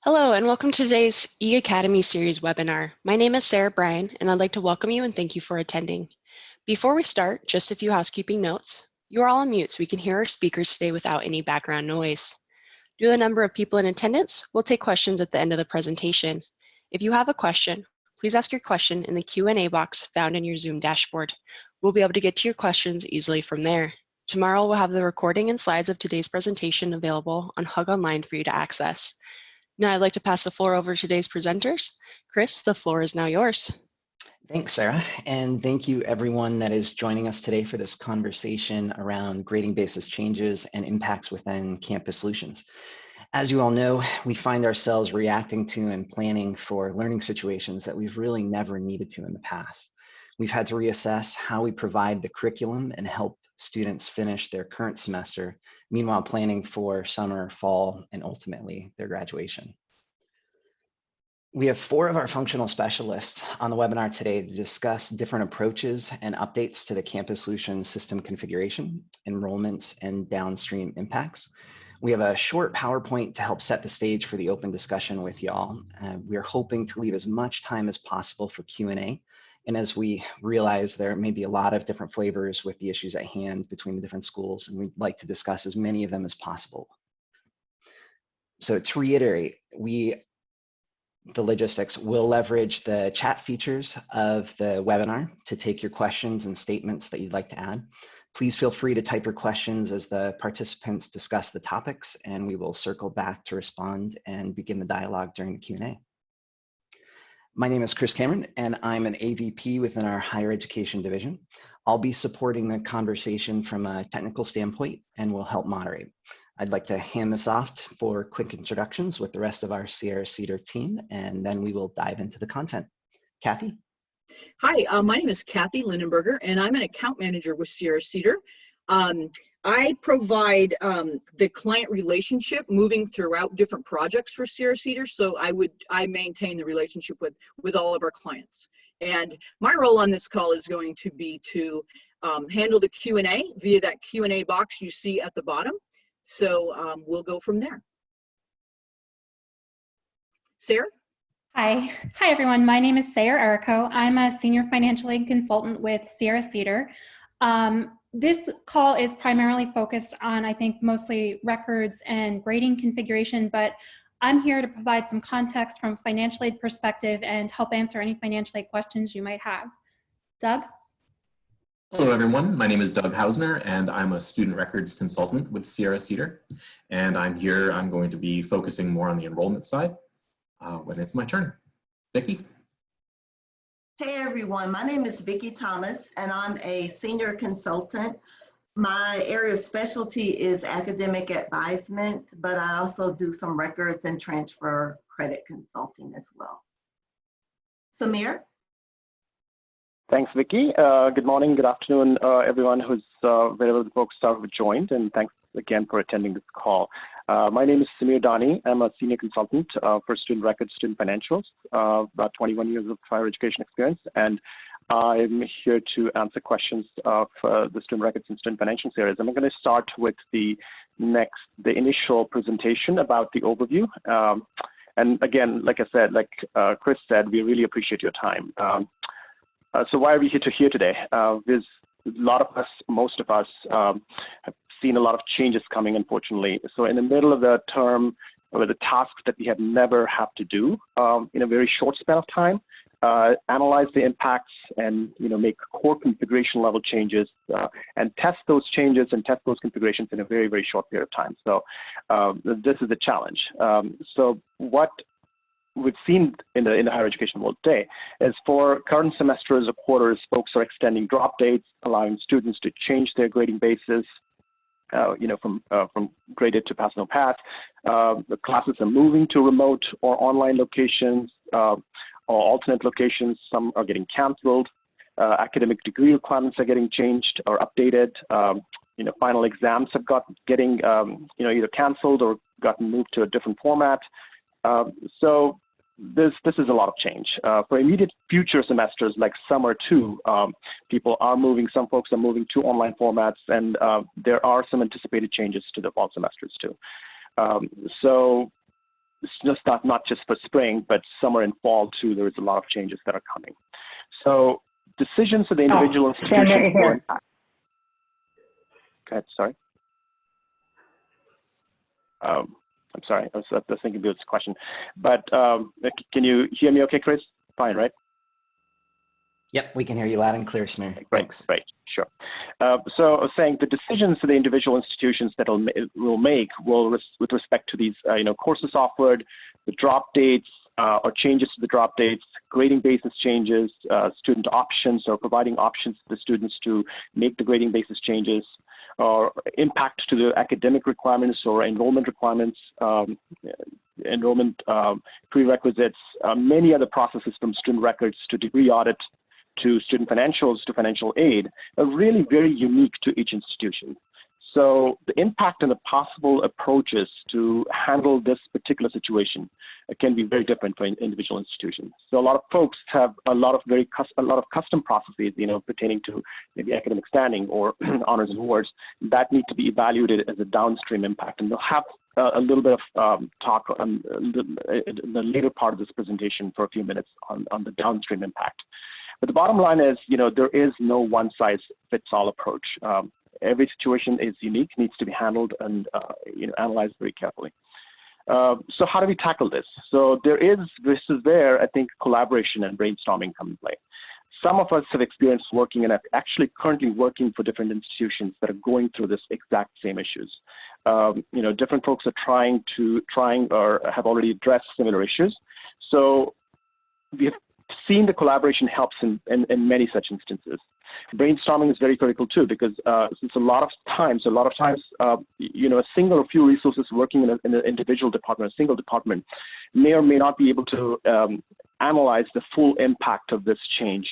Hello, and welcome to today's eAcademy series webinar. My name is Sarah Bryan, and I'd like to welcome you and thank you for attending. Before we start, just a few housekeeping notes. You are all on mute, so we can hear our speakers today without any background noise. Due to the number of people in attendance, we'll take questions at the end of the presentation. If you have a question, please ask your question in the Q&A box found in your Zoom dashboard. We'll be able to get to your questions easily from there. Tomorrow, we'll have the recording and slides of today's presentation available on Hug Online for you to access. Now I'd like to pass the floor over to today's presenters. Chris, the floor is now yours. Thanks, Sarah, and thank you everyone that is joining us today for this conversation around grading basis changes and impacts within campus solutions. As you all know, we find ourselves reacting to and planning for learning situations that we've really never needed to in the past. We've had to reassess how we provide the curriculum and help students finish their current semester, meanwhile planning for summer, fall, and ultimately their graduation. We have 4 of our functional specialists on the webinar today to discuss different approaches and updates to the campus solution system configuration, enrollments, and downstream impacts. We have a short PowerPoint to help set the stage for the open discussion with y'all. We're hoping to leave as much time as possible for Q&A. And as we realize there may be a lot of different flavors with the issues at hand between the different schools, and we'd like to discuss as many of them as possible. So to reiterate, the logistics will leverage the chat features of the webinar to take your questions and statements that you'd like to add. Please feel free to type your questions as the participants discuss the topics, and we will circle back to respond and begin the dialogue during the Q&A. My name is Chris Cameron, and I'm an AVP within our Higher Education Division. I'll be supporting the conversation from a technical standpoint and will help moderate. I'd like to hand this off for quick introductions with the rest of our Sierra-Cedar team, and then we will dive into the content. Kathy? Hi, my name is Kathy Lindenberger, and I'm an account manager with Sierra-Cedar. I provide the client relationship moving throughout different projects for Sierra-Cedar, so I maintain the relationship with all of our clients. And my role on this call is going to be to handle the Q&A via that Q&A box you see at the bottom. So we'll go from there. Sarah? Hi everyone. My name is Sarah Erico. I'm a senior financial aid consultant with Sierra-Cedar. This call is primarily focused on, I think, mostly records and grading configuration, but I'm here to provide some context from a financial aid perspective and help answer any financial aid questions you might have. Doug? Hello everyone, my name is Doug Hausner and I'm a student records consultant with Sierra-Cedar. And I'm going to be focusing more on the enrollment side when it's my turn. Vicki? Hey everyone, my name is Vicki Thomas and I'm a senior consultant. My area of specialty is academic advisement, but I also do some records and transfer credit consulting as well. Samir? Thanks, Vicki. Good morning, good afternoon, everyone who's wherever the folks are joined, and thanks again for attending this call. My name is Samir Dani. I'm a senior consultant for student records, student financials, about 21 years of higher education experience, and I'm here to answer questions of the student records and student financial series. I'm going to start with the initial presentation about the overview. And again, like I said, like Chris said, we really appreciate your time. So why are we here today? There's a lot of us, most of us, have seen a lot of changes coming, unfortunately. So in the middle of the term, with the tasks that we had never have to do in a very short span of time, analyze the impacts and make core configuration level changes and test those changes and test those configurations in a very, very short period of time. So this is a challenge. So what we've seen in the higher education world today is for current semesters or quarters, folks are extending drop dates, allowing students to change their grading basis, from graded to pass no pass. The classes are moving to remote or online locations or alternate locations. Some are getting canceled. Academic degree requirements are getting changed or updated. Final exams have getting either canceled or gotten moved to a different format. So this is a lot of change. For immediate future semesters like summer too, some folks are moving to online formats, and there are some anticipated changes to the fall semesters too. So it's just not just for spring, but summer and fall too. There is a lot of changes that are coming. So decisions of the individual institution will impact. Go ahead, sorry. I'm sorry, I was thinking about this question, but can you hear me okay, Chris? Fine, right? Yep, we can hear you loud and clear, Samir. Thanks. Great, sure. So I was saying the decisions for the individual institutions that will make with respect to these courses offered, the drop dates or changes to the drop dates, grading basis changes, student options or providing options to the students to make the grading basis changes, or impact to the academic requirements or enrollment requirements, enrollment prerequisites, many other processes from student records to degree audit to student financials to financial aid are really very unique to each institution. So the impact and the possible approaches to handle this particular situation can be very different for individual institutions. So a lot of folks have a lot of custom processes, pertaining to maybe academic standing or honors and awards that need to be evaluated as a downstream impact. And they'll have a little bit of talk on the later part of this presentation for a few minutes on the downstream impact. But the bottom line is, there is no one-size-fits-all approach. Every situation is unique, needs to be handled and analyzed very carefully. So how do we tackle this? So this is where I think collaboration and brainstorming come in play. Some of us have experience working and are actually currently working for different institutions that are going through this exact same issues. Different folks are trying or have already addressed similar issues. So we have seen the collaboration helps in many such instances. Brainstorming is very critical too, because since a lot of times, a single or few resources working in an individual department, a single department, may or may not be able to analyze the full impact of this change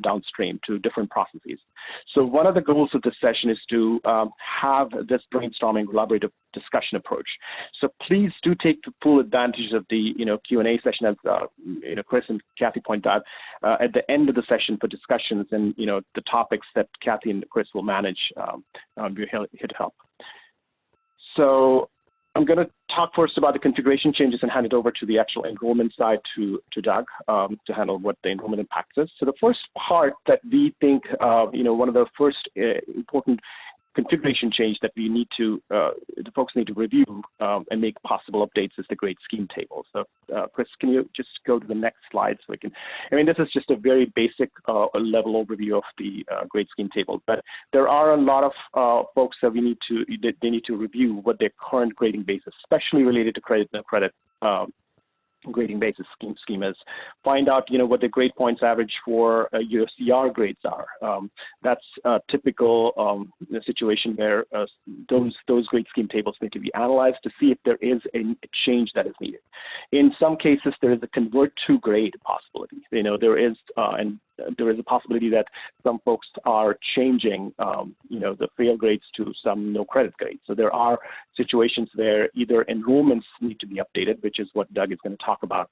downstream to different processes. So one of the goals of this session is to have this brainstorming collaborative discussion approach. So please do take full advantage of the Q&A session, as Chris and Kathy pointed out at the end of the session for discussions and the topics that Kathy and Chris will manage. We're here to help. So I'm going to talk first about the configuration changes and hand it over to the actual enrollment side to Doug to handle what the enrollment impact is. So the first part that we think, one of the first important configuration change that we need to, the folks need to review and make possible updates is the grade scheme table. So Chris, can you just go to the next slide so we can, this is just a very basic level overview of the grade scheme table, but there are a lot of folks that they need to review what their current grading base is, especially related to credit and credit grading basis scheme is. Find out what the grade points average for your CR grades are. That's a typical situation where those grade scheme tables need to be analyzed to see if there is a change that is needed. In some cases, there is a convert to grade possibility. There is a possibility that some folks are changing, the fail grades to some no credit grades. So there are situations where either enrollments need to be updated, which is what Doug is going to talk about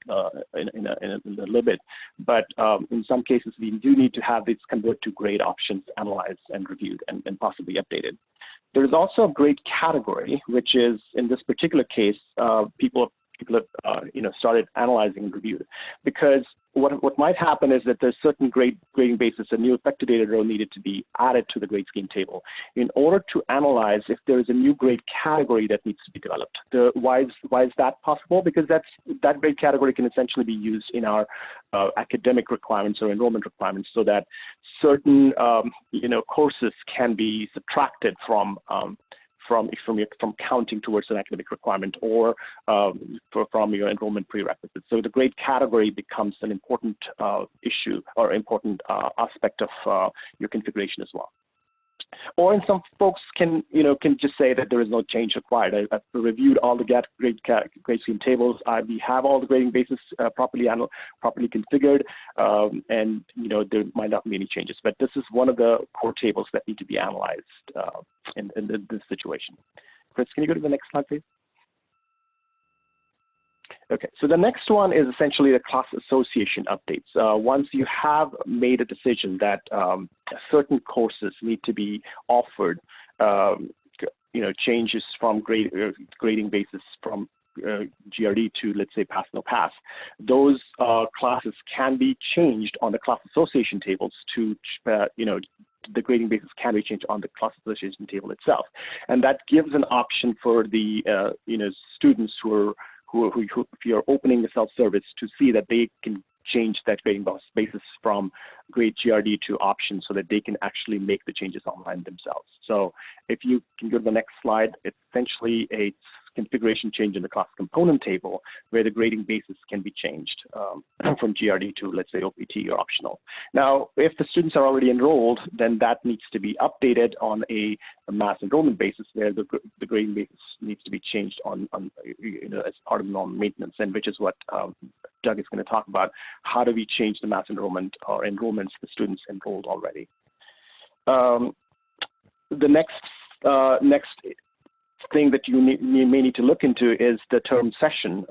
in a little bit. But in some cases, we do need to have these convert to grade options analyzed and reviewed and possibly updated. There is also a grade category, which is in this particular case, people have started analyzing and reviewed, because what might happen is that there's certain grading basis, a new effective data row needed to be added to the grade scheme table in order to analyze if there is a new grade category that needs to be developed. Why is that possible? Because that grade category can essentially be used in our academic requirements or enrollment requirements, so that certain courses can be subtracted from counting towards an academic requirement or from your enrollment prerequisites. So the grade category becomes an important issue or important aspect of your configuration as well. Or in some folks can just say that there is no change required. I've reviewed all the grade scheme tables. We have all the grading bases properly configured, and there might not be any changes. But this is one of the core tables that need to be analyzed in this situation. Chris, can you go to the next slide, please? Okay, so the next one is essentially the class association updates. Once you have made a decision that certain courses need to be offered, changes from grading basis from GRD to, let's say, pass no pass, those classes can be changed on the class association tables to, the grading basis can be changed on the class association table itself. And that gives an option for the, students who if you're opening the self-service to see that they can change that grading basis from grade GRD to option so that they can actually make the changes online themselves. So if you can go to the next slide, it's essentially a configuration change in the class component table where the grading basis can be changed from GRD to, let's say, OPT or optional. Now, if the students are already enrolled, then that needs to be updated on a mass enrollment basis where the grading basis needs to be changed on as part of normal maintenance, and which is what Doug is going to talk about. How do we change the mass enrollment or enrollments for students enrolled already? The next thing that you may need to look into is the term session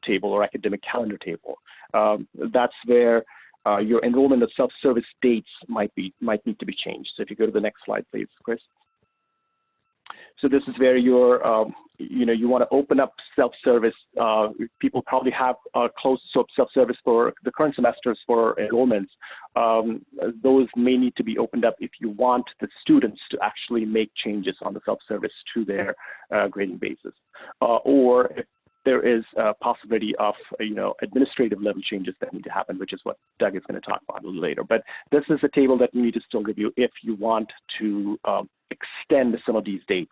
table or academic calendar table. That's where your enrollment of self-service dates might need to be changed. So if you go to the next slide, please, Chris. So this is where you're, you want to open up self-service. People probably have closed self-service for the current semesters for enrollments. Those may need to be opened up if you want the students to actually make changes on the self-service to their grading basis, or if there is a possibility of administrative level changes that need to happen, which is what Doug is going to talk about a little later. But this is a table that you need to still review if you want to extend some of these dates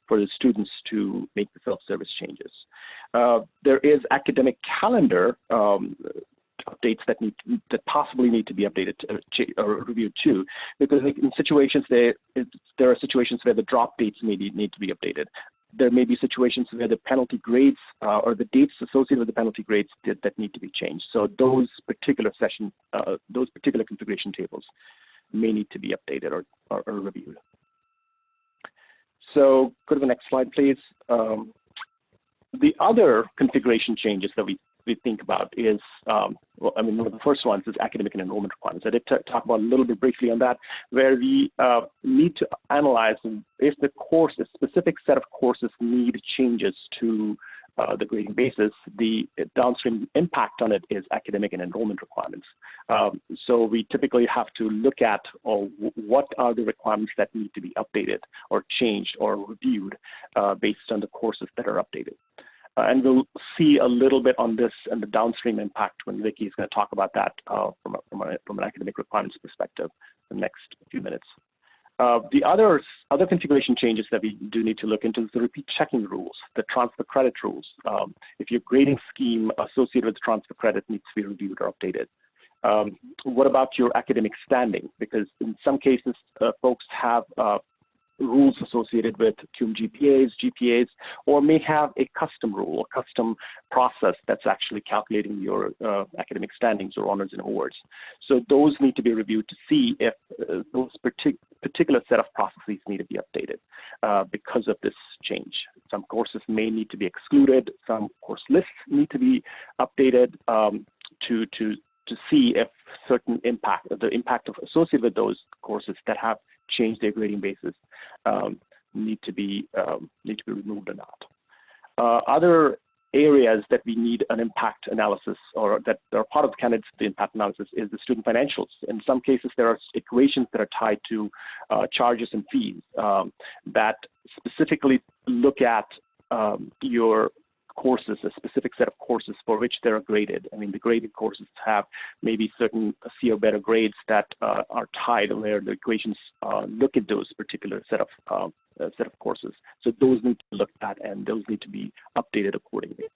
for the students to make the self-service changes. There is academic calendar updates that possibly need to be updated or reviewed too, because in situations there are situations where the drop dates need to be updated. There may be situations where the penalty grades or the dates associated with the penalty grades that need to be changed. So those particular those particular configuration tables may need to be updated or reviewed. So go to the next slide, please. The other configuration changes that we think about is, one of the first ones is academic and enrollment requirements. I did talk about a little bit briefly on that, where we need to analyze if the course, a specific set of courses need changes to the grading basis. The downstream impact on it is academic and enrollment requirements. So we typically have to look at what are the requirements that need to be updated or changed or reviewed based on the courses that are updated. And we'll see a little bit on this and the downstream impact when Vicky is going to talk about that from an academic requirements perspective in the next few minutes. The other configuration changes that we do need to look into is the repeat checking rules, the transfer credit rules. If your grading scheme associated with transfer credit needs to be reviewed or updated. What about your academic standing? Because in some cases, folks have rules associated with cum GPAs, or may have a custom rule or custom process that's actually calculating your academic standings or honors and awards. So those need to be reviewed to see if those particular set of processes need to be updated because of this change. Some courses may need to be excluded. Some course lists need to be updated to see if certain impact, the impact associated with those courses that have changed their grading basis need to be removed or not. Other areas that we need an impact analysis or that are part of the candidates the impact analysis is the student financials. In some cases, there are equations that are tied to charges and fees that specifically look at your courses, a specific set of courses for which they're graded. I mean, the graded courses have maybe certain C or better grades that are tied where the equations look at those particular set of courses. So those need to be looked at and those need to be updated accordingly.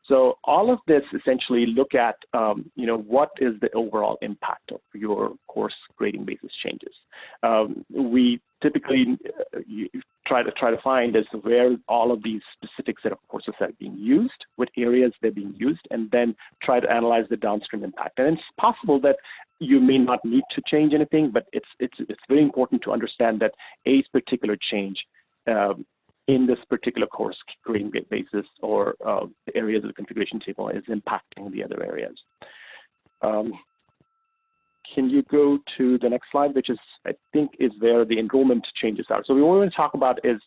So all of this essentially look at, what is the overall impact of your course grading basis changes. We typically try to find is where all of these specific set of courses are being used, what areas they're being used, and then try to analyze the downstream impact. And it's possible that you may not need to change anything, but it's very important to understand that a particular change in this particular course grading basis or the areas of the configuration table is impacting the other areas. can you go to the next slide, which is, I think, is where the enrollment changes are. So what we want to talk about is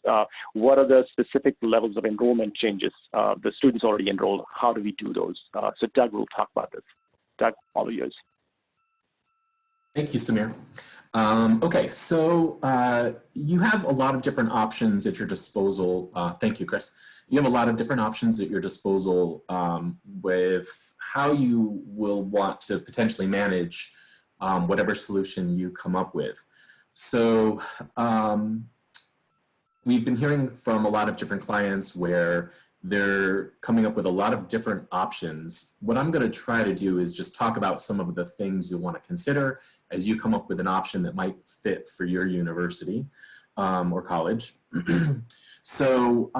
what are the specific levels of enrollment changes the students already enrolled? How do we do those? So Doug will talk about this. Doug, all yours. Thank you, Samir. Okay, so you have a lot of different options at your disposal. Thank you, Chris. You have a lot of different options at your disposal with how you will want to potentially manage whatever solution you come up with. So we've been hearing from a lot of different clients where they're coming up with a lot of different options. What I'm going to try to do is just talk about some of the things you'll want to consider as you come up with an option that might fit for your university or college. So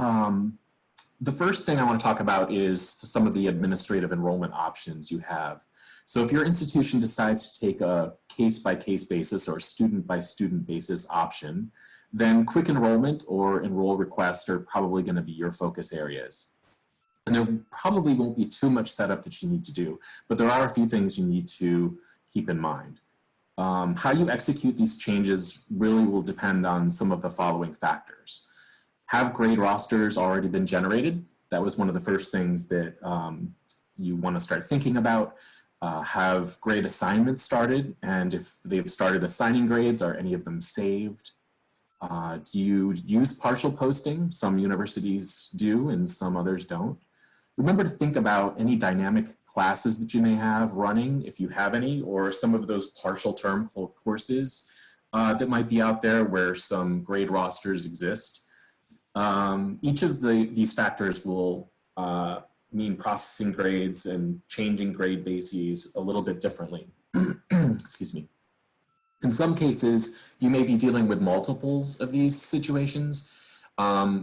the first thing I want to talk about is some of the administrative enrollment options you have. So if your institution decides to take a case-by-case basis or student-by-student basis option, then quick enrollment or enroll request are probably going to be your focus areas. And there probably won't be too much setup that you need to do, but there are a few things you need to keep in mind. How you execute these changes really will depend on some of the following factors. Have grade rosters already been generated? That was one of the first things that you want to start thinking about. Have grade assignments started? And if they've started assigning grades, are any of them saved? Do you use partial posting? Some universities do and some others don't. Remember to think about any dynamic classes that you may have running, if you have any, or some of those partial term courses that might be out there where some grade rosters exist. Each of these factors will mean processing grades and changing grade bases a little bit differently. Excuse me. In some cases, you may be dealing with multiples of these situations.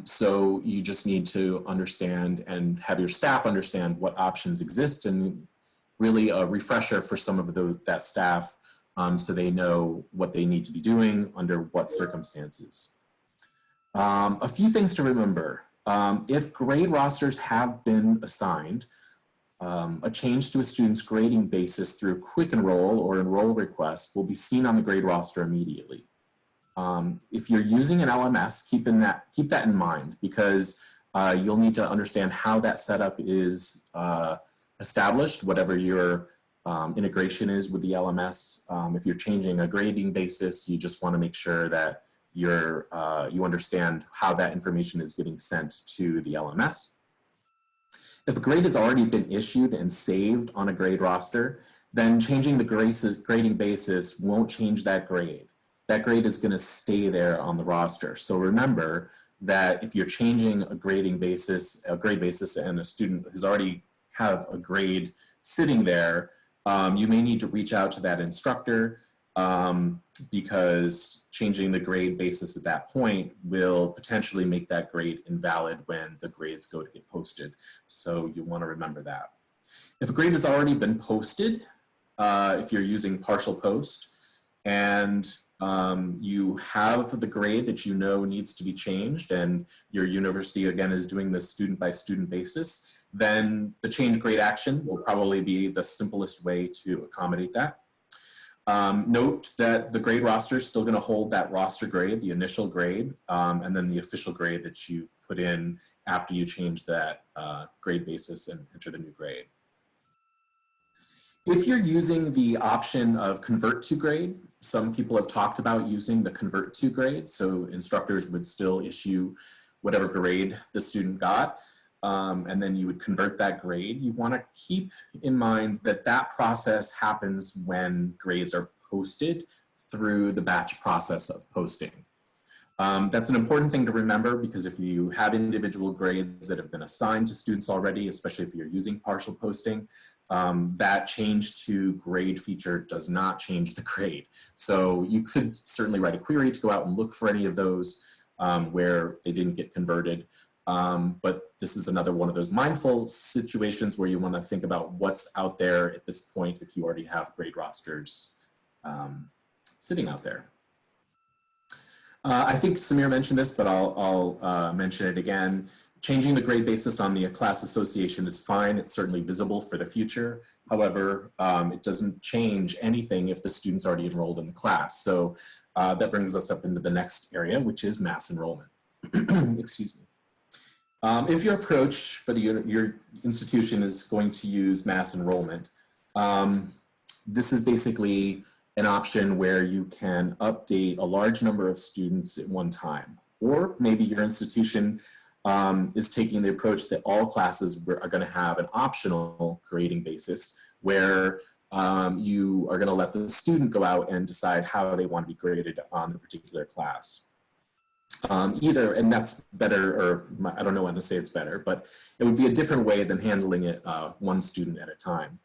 So you just need to understand and have your staff understand what options exist, and really a refresher for some of that staff so they know what they need to be doing under what circumstances. A few things to remember. If grade rosters have been assigned, a change to a student's grading basis through quick enroll or enroll request will be seen on the grade roster immediately. If you're using an LMS, keep that in mind, because you'll need to understand how that setup is established, whatever your integration is with the LMS. If you're changing a grading basis, you just want to make sure that you understand how that information is getting sent to the LMS. If a grade has already been issued and saved on a grade roster, then changing the grading basis won't change that grade. That grade is going to stay there on the roster. So remember that if you're changing a grade basis, and a student has already have a grade sitting there, you may need to reach out to that instructor because changing the grade basis at that point will potentially make that grade invalid when the grades go to get posted. So you want to remember that. If a grade has already been posted, if you're using partial post, and you have the grade that you know needs to be changed, and your university again is doing this student by student basis, then the change grade action will probably be the simplest way to accommodate that. Note that the grade roster is still going to hold that roster grade, the initial grade, and then the official grade that you've put in after you change that grade basis and enter the new grade. If you're using the option of convert to grade, some people have talked about using the convert to grade, so instructors would still issue whatever grade the student got, and then you would convert that grade. You want to keep in mind that that process happens when grades are posted through the batch process of posting. That's an important thing to remember, because if you have individual grades that have been assigned to students already, especially if you're using partial posting, that change to grade feature does not change the grade. So you could certainly write a query to go out and look for any of those where they didn't get converted. But this is another one of those mindful situations where you want to think about what's out there at this point if you already have grade rosters sitting out there. I think Samir mentioned this, but I'll mention it again. Changing the grade basis on the class association is fine. It's certainly visible for the future. However, it doesn't change anything if the student's already enrolled in the class. So that brings us up into the next area, which is mass enrollment. Excuse me. If your approach for your institution is going to use mass enrollment, this is basically an option where you can update a large number of students at one time. Or maybe your institution is taking the approach that all classes are going to have an optional grading basis where you are going to let the student go out and decide how they want to be graded on the particular class. Either, and that's better, or I don't know when to say it's better, but it would be a different way than handling it one student at a time.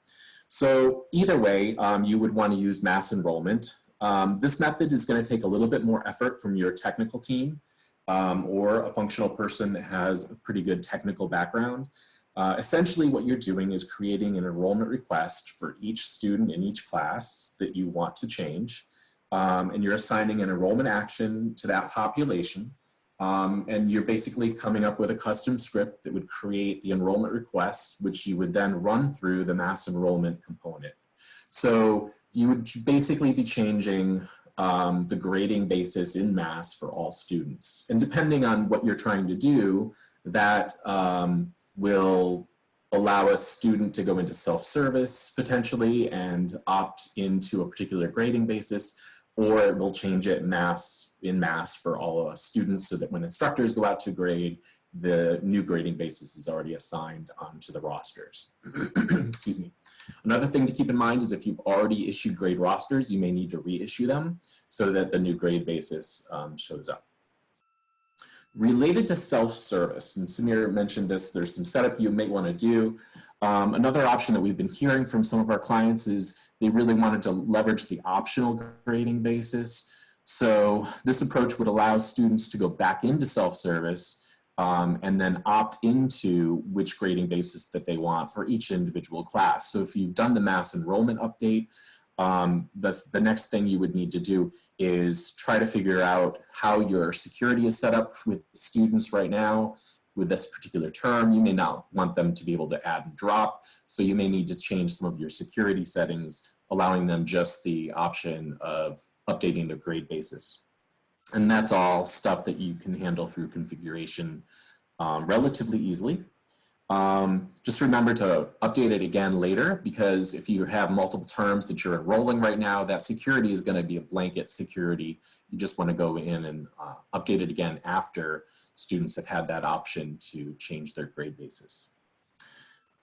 So either way, you would want to use mass enrollment. This method is going to take a little bit more effort from your technical team or a functional person that has a pretty good technical background. Essentially what you're doing is creating an enrollment request for each student in each class that you want to change. And you're assigning an enrollment action to that population. And you're basically coming up with a custom script that would create the enrollment request, which you would then run through the mass enrollment component. So you would basically be changing the grading basis in mass for all students. And depending on what you're trying to do, that will allow a student to go into self-service potentially and opt into a particular grading basis, or it will change it in mass for all students so that when instructors go out to grade, the new grading basis is already assigned onto the rosters. Excuse me. Another thing to keep in mind is if you've already issued grade rosters, you may need to reissue them so that the new grade basis shows up. Related to self-service, and Samir mentioned this, there's some setup you may want to do. Another option that we've been hearing from some of our clients is they really wanted to leverage the optional grading basis. So this approach would allow students to go back into self-service and then opt into which grading basis that they want for each individual class. So if you've done the mass enrollment update, the next thing you would need to do is try to figure out how your security is set up with students right now. With this particular term, you may not want them to be able to add and drop, so you may need to change some of your security settings, allowing them just the option of updating their grade basis. And that's all stuff that you can handle through configuration relatively easily. Just remember to update it again later, because if you have multiple terms that you're enrolling right now, that security is going to be a blanket security. You just want to go in and update it again after students have had that option to change their grade basis.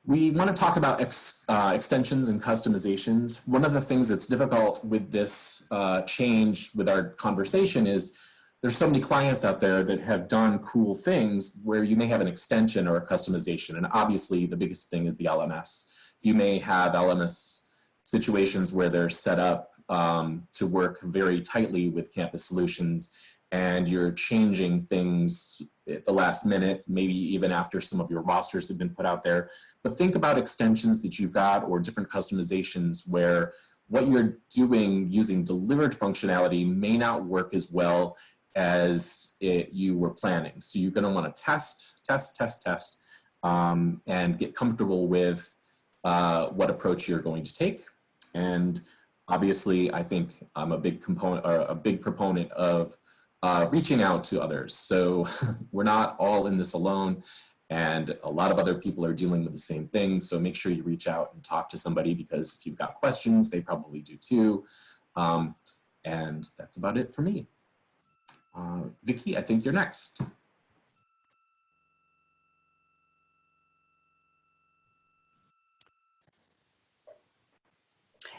We want to talk about extensions and customizations. One of the things that's difficult with this change with our conversation is there's so many clients out there that have done cool things where you may have an extension or a customization. And obviously the biggest thing is the LMS. You may have LMS situations where they're set up to work very tightly with Campus Solutions, and you're changing things at the last minute, maybe even after some of your rosters have been put out there. But think about extensions that you've got or different customizations where what you're doing using delivered functionality may not work as well as you were planning. So you're going to want to test, and get comfortable with what approach you're going to take. And obviously, I think I'm a big proponent of reaching out to others. So we're not all in this alone, and a lot of other people are dealing with the same thing. So make sure you reach out and talk to somebody, because if you've got questions, they probably do too. And that's about it for me. Vicky, I think you're next. Okay.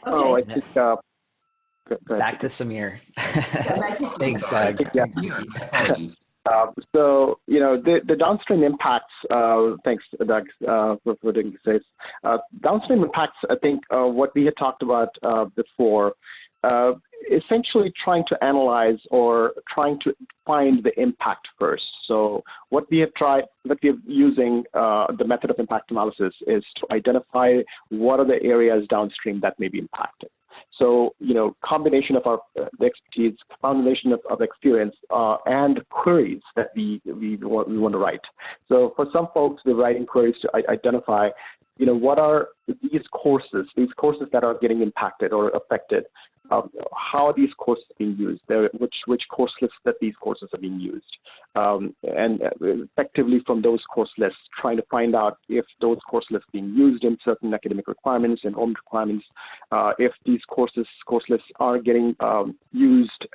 Oh, I think, go ahead. Back to Samir. Thanks, Doug. Apologies. So, you know, the downstream impacts, thanks, Doug, for doing this. Downstream impacts, I think what we had talked about before, essentially trying to analyze or trying to find the impact first. So what we have tried, what we're using the method of impact analysis is to identify what are the areas downstream that may be impacted. So, combination of our the expertise, combination of experience, and queries that we want to write. So for some folks, we're writing queries to identify, what are these courses that are getting impacted or affected. How are these courses being used? Which course lists that these courses are being used, and effectively from those course lists, trying to find out if those course lists being used in certain academic requirements, enrollment requirements, if these course lists are getting used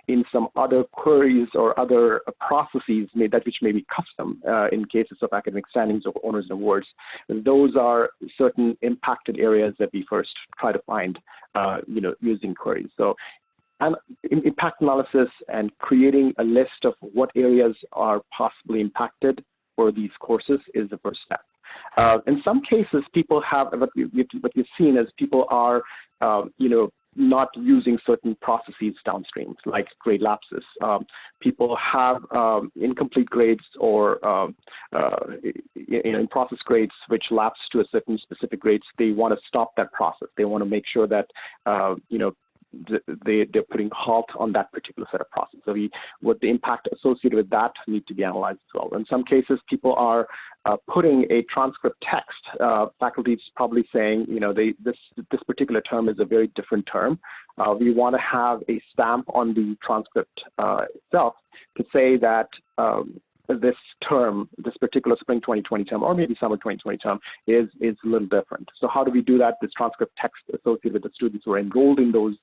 in some other queries or other processes which may be custom in cases of academic standings or honors and awards. Those are certain impacted areas that we first try to find, using queries. So impact analysis and creating a list of what areas are possibly impacted for these courses is the first step. In some cases, people have, what we've seen is people are, not using certain processes downstream, like grade lapses. People have incomplete grades or in process grades which lapse to a certain specific grades. They want to stop that process. They want to make sure that they're putting halt on that particular set of process. So what the impact associated with that need to be analyzed as well. In some cases, people are putting a transcript text. Faculty is probably saying, this particular term is a very different term. We want to have a stamp on the transcript itself to say that this term, this particular spring 2020 term, or maybe summer 2020 term, is a little different. So how do we do that? This transcript text associated with the students who are enrolled in those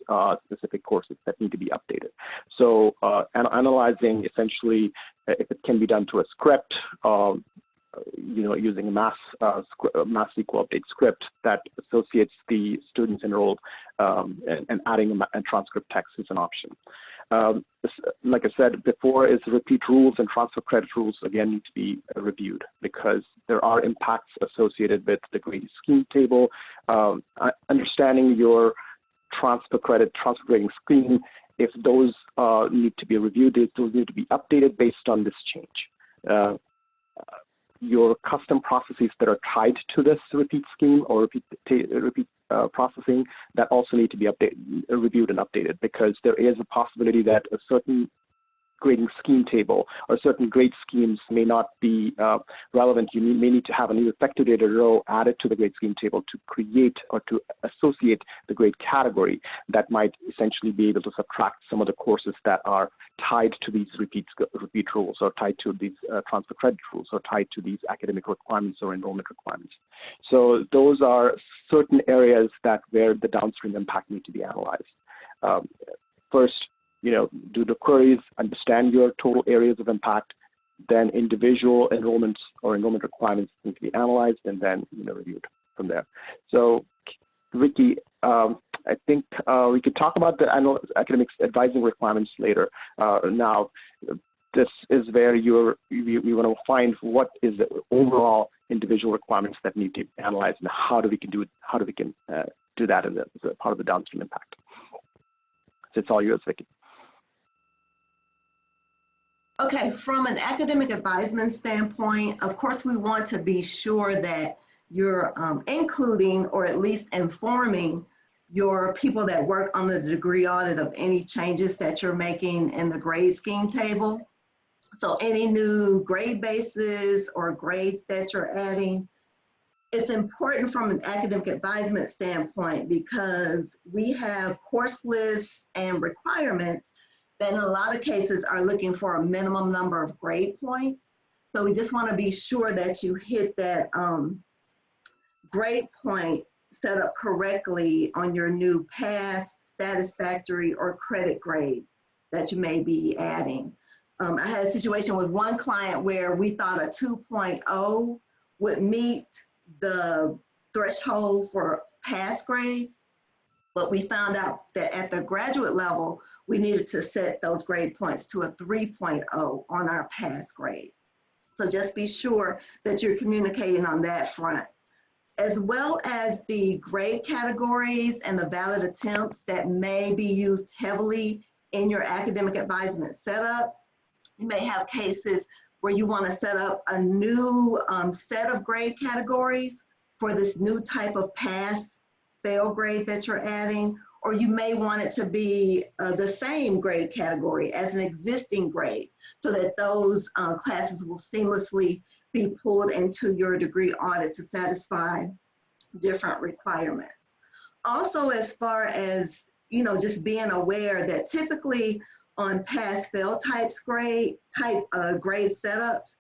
specific courses that need to be updated. So analyzing essentially if it can be done to a script, using a mass SQL update script that associates the students enrolled, and adding a transcript text is an option. Like I said before, is repeat rules and transfer credit rules again need to be reviewed because there are impacts associated with the grading scheme table. Understanding your transfer grading scheme, if those need to be reviewed, those need to be updated based on this change. Your custom processes that are tied to this repeat scheme or repeat processing that also need to be reviewed and updated, because there is a possibility that a certain grading scheme table or certain grade schemes may not be relevant. You may need to have a new effective data row added to the grade scheme table to create or to associate the grade category that might essentially be able to subtract some of the courses that are tied to these repeat rules or tied to these transfer credit rules or tied to these academic requirements or enrollment requirements. So those are certain areas where the downstream impact need to be analyzed. First, do the queries, understand your total areas of impact, then individual enrollments or enrollment requirements need to be analyzed and then reviewed from there. So, Vicky, I think we could talk about the annual academics advising requirements later. Now, this is where we want to find what is the overall individual requirements that need to be analyzed and how we can do that as a part of the downstream impact. So it's all yours, Vicky. Okay, from an academic advisement standpoint, of course, we want to be sure that you're including or at least informing your people that work on the degree audit of any changes that you're making in the grade scheme table. So any new grade bases or grades that you're adding, it's important from an academic advisement standpoint because we have course lists and requirements that in a lot of cases are looking for a minimum number of grade points. So we just want to be sure that you hit that grade point set up correctly on your new pass, satisfactory, or credit grades that you may be adding. I had a situation with one client where we thought a 2.0 would meet the threshold for pass grades, but we found out that at the graduate level, we needed to set those grade points to a 3.0 on our pass grades. So just be sure that you're communicating on that front, as well as the grade categories and the valid attempts that may be used heavily in your academic advisement setup. You may have cases where you want to set up a new set of grade categories for this new type of pass fail grade that you're adding, or you may want it to be the same grade category as an existing grade so that those classes will seamlessly be pulled into your degree audit to satisfy different requirements. Also, as far as, you know, just being aware that typically on pass-fail grade setups,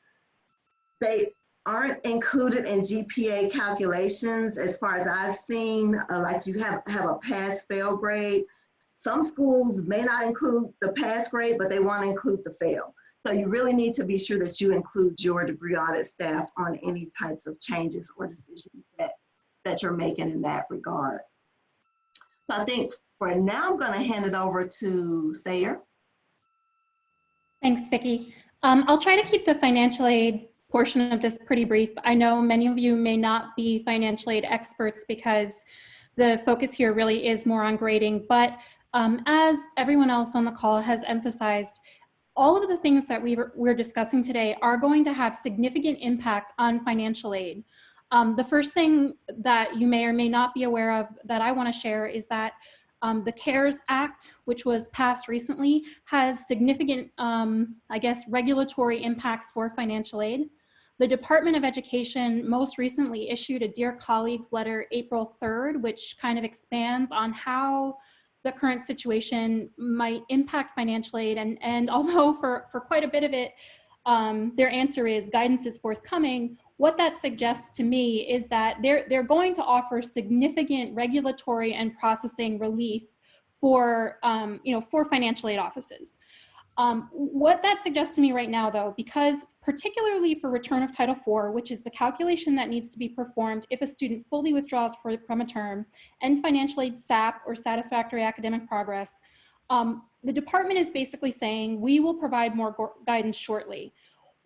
they aren't included in GPA calculations as far as I've seen. Like you have a pass-fail grade. Some schools may not include the pass grade, but they want to include the fail. So you really need to be sure that you include your degree audit staff on any types of changes or decisions that you're making in that regard. So I think for now, I'm going to hand it over to Sayer. Thanks, Vicki. I'll try to keep the financial aid portion of this pretty brief. I know many of you may not be financial aid experts because the focus here really is more on grading, but as everyone else on the call has emphasized, all of the things that we're discussing today are going to have significant impact on financial aid. The first thing that you may or may not be aware of that I want to share is that the CARES Act, which was passed recently, has significant, I guess, regulatory impacts for financial aid. The Department of Education most recently issued a Dear Colleagues letter April 3rd, which kind of expands on how the current situation might impact financial aid. And although for quite a bit of it, their answer is guidance is forthcoming, what that suggests to me is that they're going to offer significant regulatory and processing relief for, for financial aid offices. What that suggests to me right now, though, because particularly for return of Title IV, which is the calculation that needs to be performed if a student fully withdraws from a term, and financial aid SAP, or satisfactory academic progress, the department is basically saying we will provide more guidance shortly.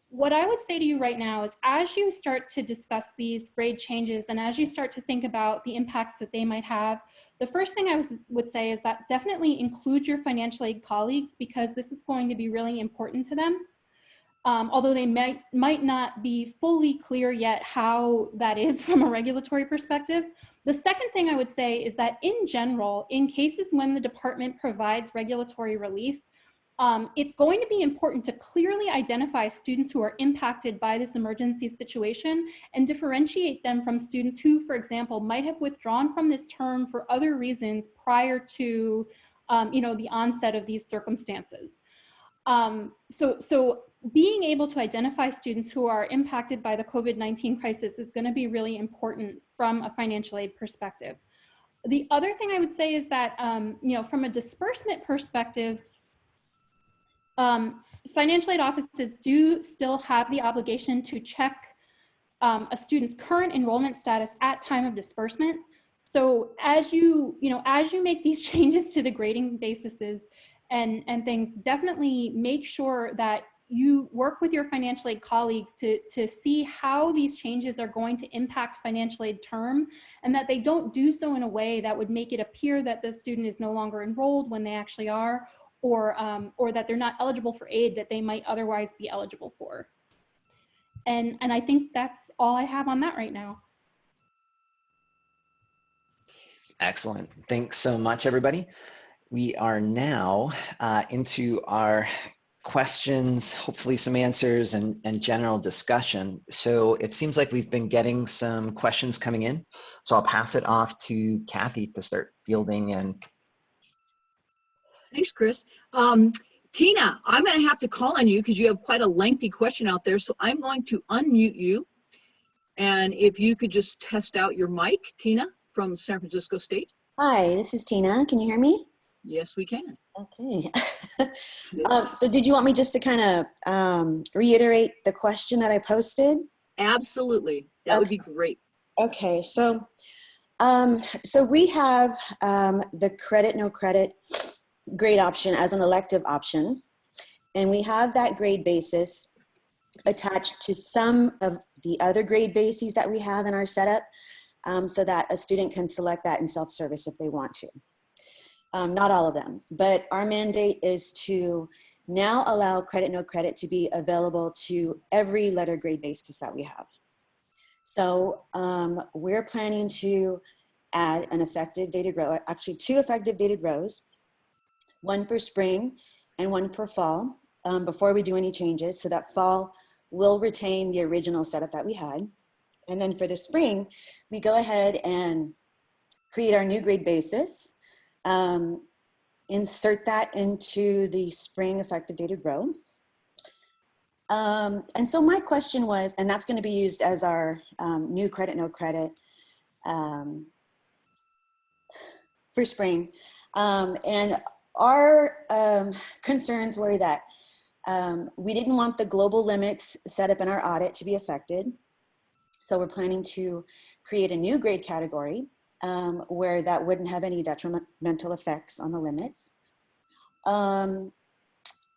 What I would say to you right now is as you start to discuss these grade changes and as you start to think about the impacts that they might have, the first thing I would say is that definitely include your financial aid colleagues because this is going to be really important to them. Although they might not be fully clear yet how that is from a regulatory perspective. The second thing I would say is that in general, in cases when the department provides regulatory relief, it's going to be important to clearly identify students who are impacted by this emergency situation and differentiate them from students who, for example, might have withdrawn from this term for other reasons prior to, the onset of these circumstances. So being able to identify students who are impacted by the COVID-19 crisis is going to be really important from a financial aid perspective. The other thing I would say is that, from a disbursement perspective, financial aid offices do still have the obligation to check a student's current enrollment status at time of disbursement. So as you make these changes to the grading bases and things, definitely make sure that you work with your financial aid colleagues to see how these changes are going to impact financial aid term, and that they don't do so in a way that would make it appear that the student is no longer enrolled when they actually are, or that they're not eligible for aid that they might otherwise be eligible for. And I think that's all I have on that right now. Excellent. Thanks so much, everybody. We are now into our questions, hopefully some answers and general discussion. So it seems like we've been getting some questions coming in. So I'll pass it off to Kathy to start fielding. And thanks, Chris. Tina, I'm going to have to call on you because you have quite a lengthy question out there. So I'm going to unmute you. And if you could just test out your mic, Tina from San Francisco State. Hi, this is Tina. Can you hear me? Yes, we can. Okay. So did you want me just to kind of reiterate the question that I posted? Absolutely. That would be great. Okay. So we have the credit, no credit grade option as an elective option. And we have that grade basis attached to some of the other grade bases that we have in our setup so that a student can select that in self-service if they want to. Not all of them, but our mandate is to now allow credit, no credit to be available to every letter grade basis that we have. So we're planning to add an effective dated row, actually 2 effective dated rows, one for spring and one for fall, before we do any changes. So that fall will retain the original setup that we had. And then for the spring, we go ahead and create our new grade basis, insert that into the spring effective dated row. And so my question was, and that's going to be used as our new credit, no credit for spring. And our concerns were that we didn't want the global limits set up in our audit to be affected. So we're planning to create a new grade category where that wouldn't have any detrimental effects on the limits.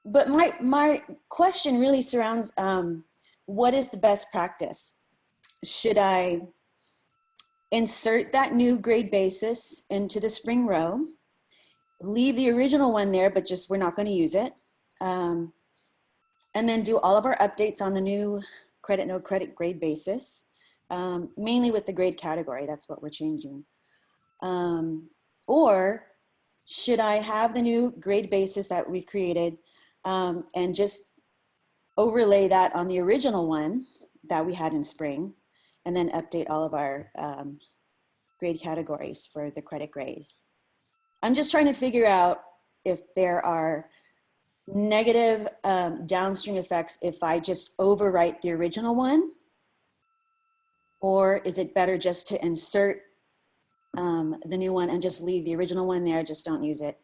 But my question really surrounds what is the best practice? Should I insert that new grade basis into the spring row, leave the original one there, but just we're not going to use it, and then do all of our updates on the new credit, no credit grade basis, mainly with the grade category? That's what we're changing. Or should I have the new grade basis that we've created and just overlay that on the original one that we had in spring, and then update all of our grade categories for the credit grade? I'm just trying to figure out if there are negative downstream effects if I just overwrite the original one, or is it better just to insert the new one and just leave the original one there, just don't use it?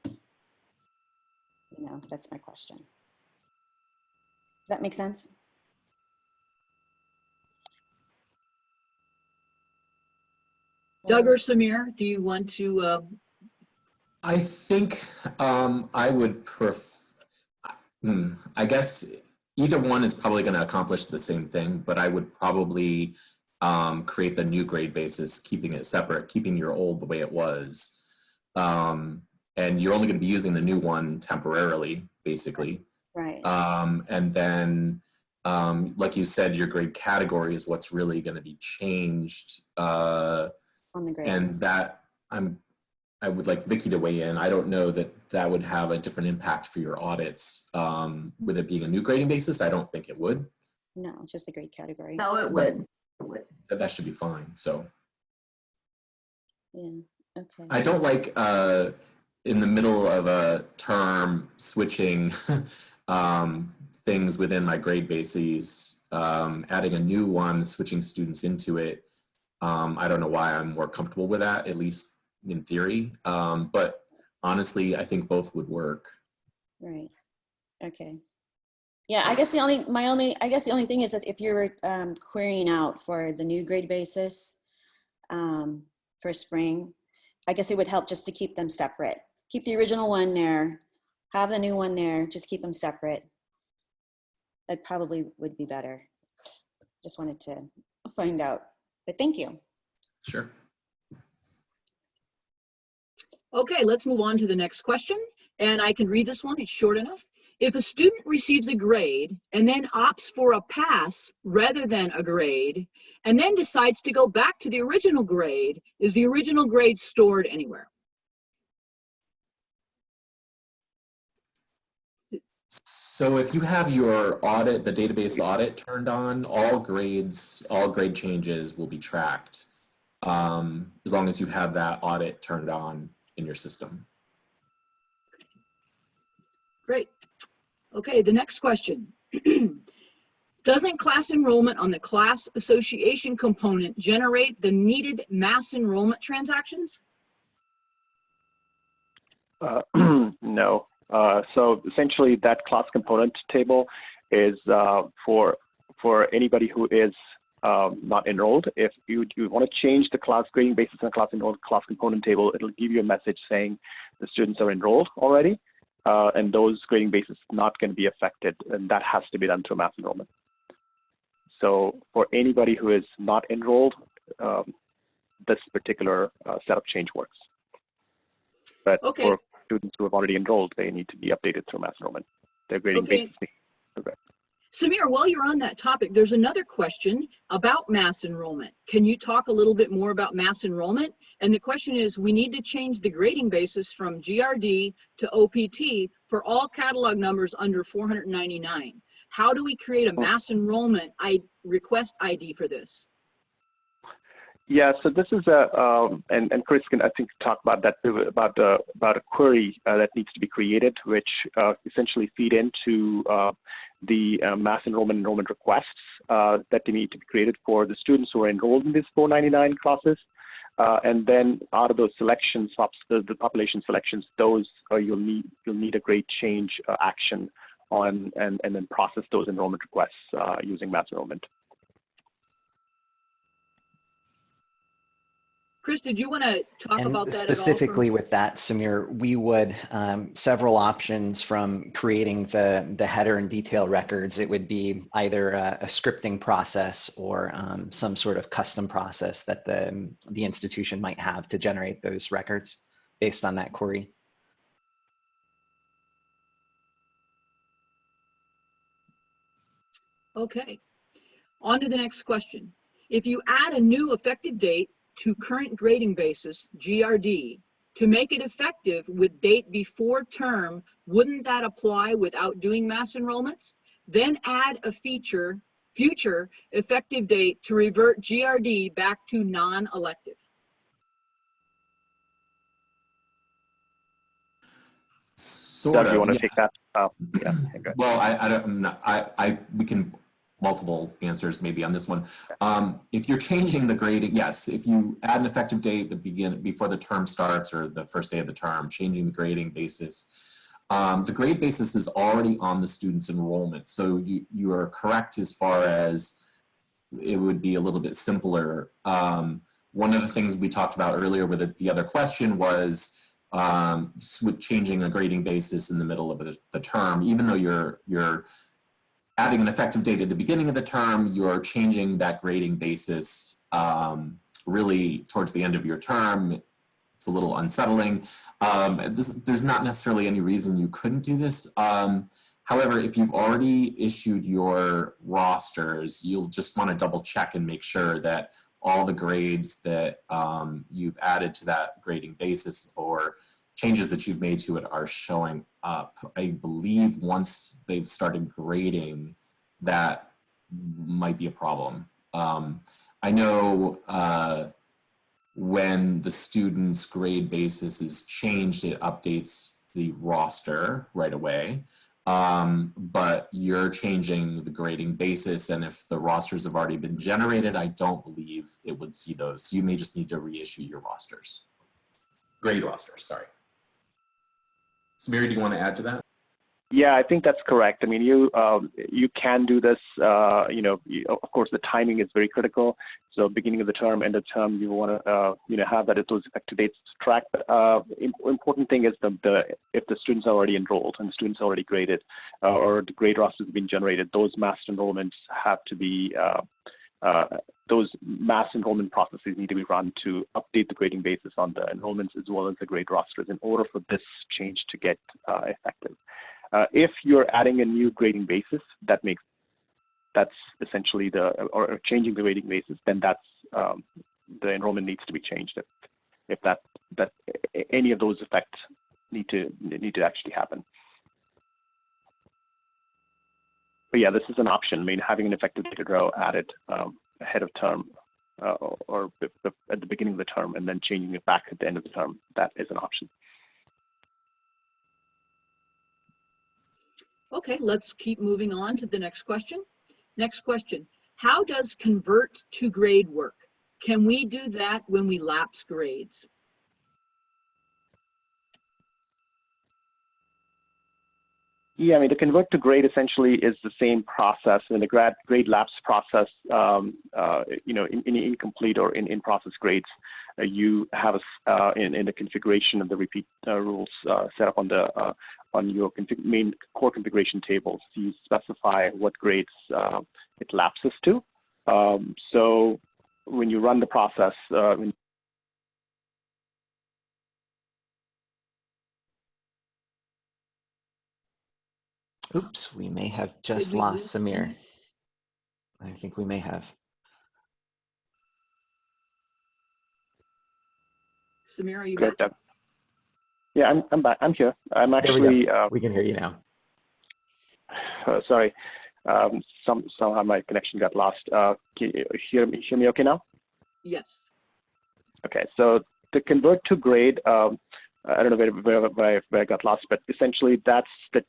You know, that's my question. Does that make sense? Doug or Samir, do you want to? I think I would I guess either one is probably going to accomplish the same thing, but I would probably create the new grade basis, keeping it separate, keeping your old the way it was. And you're only going to be using the new one temporarily, basically. Right. And then, like you said, your grade category is what's really going to be changed. On the grade. And that I would like Vicky to weigh in. I don't know that that would have a different impact for your audits. With it being a new grading basis, I don't think it would. No, it's just a grade category. No, it would. It would. That should be fine. So Yeah, okay. I don't like in the middle of a term switching things within my grade bases, adding a new one, switching students into it. I don't know why I'm more comfortable with that, at least in theory. But honestly, I think both would work. Right. Okay. Yeah, I guess the only thing is that if you're querying out for the new grade basis for spring, I guess it would help just to keep them separate. Keep the original one there, have the new one there, just keep them separate. That probably would be better. Just wanted to find out, but thank you. Sure. Okay, let's move on to the next question. And I can read this one, it's short enough. If a student receives a grade and then opts for a pass rather than a grade, and then decides to go back to the original grade, is the original grade stored anywhere? So if you have your audit, the database audit turned on, all grade changes will be tracked as long as you have that audit turned on in your system. Great. Okay, the next question. Doesn't class enrollment on the class association component generate the needed mass enrollment transactions? No. So essentially that class component table is for anybody who is not enrolled. If you want to change the class grading basis on class enrolled class component table, it'll give you a message saying the students are enrolled already, and those grading bases not going to be affected, and that has to be done through mass enrollment. So for anybody who is not enrolled, this particular setup change works. But okay. For students who have already enrolled, they need to be updated through mass enrollment. Their grading basis. Okay. Samir, while you're on that topic, there's another question about mass enrollment. Can you talk a little bit more about mass enrollment? And the question is, we need to change the grading basis from GRD to OPT for all catalog numbers under 499. How do we create a mass enrollment request ID for this? Yeah, so this is and Chris can, I think, talk about that too, about a query that needs to be created, which essentially feed into the mass enrollment requests that need to be created for the students who are enrolled in these 499 classes. And then out of those selections, the population selections, those you'll need a grade change action on, and then process those enrollment requests using mass enrollment. Chris, did you want to talk about that specifically at all? With that, Samir, we would several options from creating the header and detail records. It would be either a scripting process or some sort of custom process that the institution might have to generate those records based on that query. Okay, on to the next question. If you add a new effective date to current grading basis, GRD, to make it effective with date before term, wouldn't that apply without doing mass enrollments? Then add a future effective date to revert GRD back to non-elective. Doug, do you want to take that? Yeah. Okay. Well, we can multiple answers maybe on this one. If you're changing the grading, yes, if you add an effective date before the term starts or the first day of the term, changing the grading basis, the grade basis is already on the student's enrollment. So you are correct as far as it would be a little bit simpler. One of the things we talked about earlier with the other question was with changing a grading basis in the middle of the term. Even though you're adding an effective date at the beginning of the term, you're changing that grading basis really towards the end of your term. It's a little unsettling. There's not necessarily any reason you couldn't do this. However, if you've already issued your rosters, you'll just want to double check and make sure that all the grades that you've added to that grading basis or changes that you've made to it are showing up. I believe once they've started grading, that might be a problem. I know when the student's grade basis is changed, it updates the roster right away. But you're changing the grading basis, and if the rosters have already been generated, I don't believe it would see those. So you may just need to reissue your rosters. Grade rosters, sorry. Samir, do you want to add to that? Yeah, I think that's correct. I mean, you can do this. Of course, the timing is very critical. So, beginning of the term, end of term, you want to have that those effective dates tracked. Important thing is if the students are already enrolled and the students are already graded, or the grade rosters have been generated, those mass enrollments have to be. Those mass enrollment processes need to be run to update the grading basis on the enrollments as well as the grade rosters in order for this change to get effective. If you're adding a new grading basis, that's essentially or changing the grading basis, then that's the enrollment needs to be changed. If that any of those effects need to actually happen. But yeah, this is an option. I mean, having an effective date row added ahead of term or at the beginning of the term and then changing it back at the end of the term, that is an option. Okay, let's keep moving on to the next question. Next question, how does convert to grade work? Can we do that when we lapse grades? Yeah, I mean, the convert to grade essentially is the same process. In the grade lapse process, in incomplete or in process grades, you have in the configuration of the repeat rules set up on your main core configuration tables. You specify what grades it lapses to. So when you run the process, Oops, we may have just Did we lost lose Samir. him? I think we may have. Samir, are you Great, back? Doug. Yeah, I'm back. I'm here. I'm There we actually, go. We can hear you now. sorry, somehow my connection got lost. Can you hear me okay now? Yes. Okay, so to convert to grade, I don't know where I got lost, but essentially that's the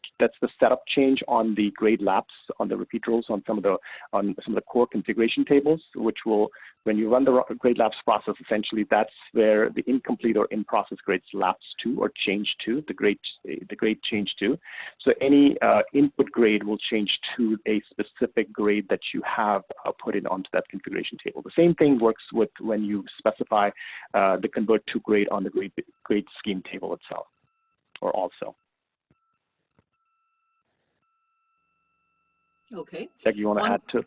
setup change on the grade laps, on the repeat rows, on some of the core configuration tables, which will, when you run the grade laps process, essentially that's where the incomplete or in-process grades lapse to or change to, the grade change to. So any input grade will change to a specific grade that you have put in onto that configuration table. The same thing works with when you specify the convert to grade on the grade scheme table itself, or also. Okay. Doug, you want to add to?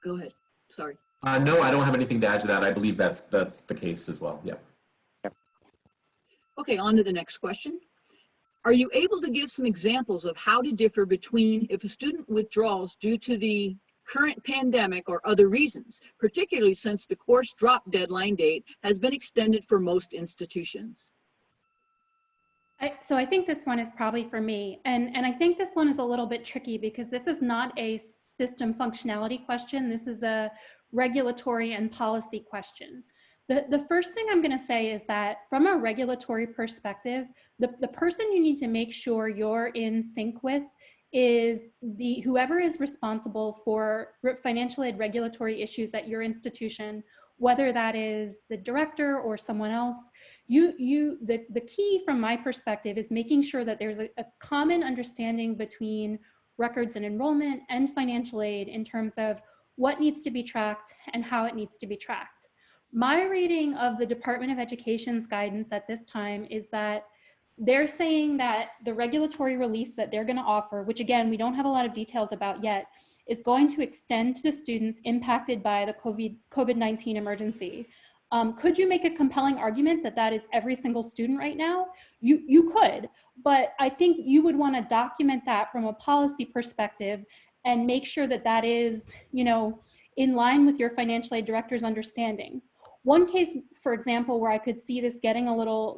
Go ahead. Sorry. No, I don't have anything to add to that. I believe that's the case as well. Yeah. Okay, on to the next question. Are you able to give some examples of how to differ between if a student withdraws due to the current pandemic or other reasons, particularly since the course drop deadline date has been extended for most institutions? So I think this one is probably for me. And I think this one is a little bit tricky because this is not a system functionality question. This is a regulatory and policy question. The first thing I'm going to say is that from a regulatory perspective, the person you need to make sure you're in sync with is whoever is responsible for financial aid regulatory issues at your institution, whether that is the director or someone else. The key from my perspective is making sure that there's a common understanding between records and enrollment and financial aid in terms of what needs to be tracked and how it needs to be tracked. My reading of the Department of Education's guidance at this time is that they're saying that the regulatory relief that they're going to offer, which again, we don't have a lot of details about yet, is going to extend to students impacted by the COVID-19 emergency. Could you make a compelling argument that that is every single student right now? You could, but I think you would want to document that from a policy perspective and make sure that that is, in line with your financial aid director's understanding. One case, for example, where I could see this getting a little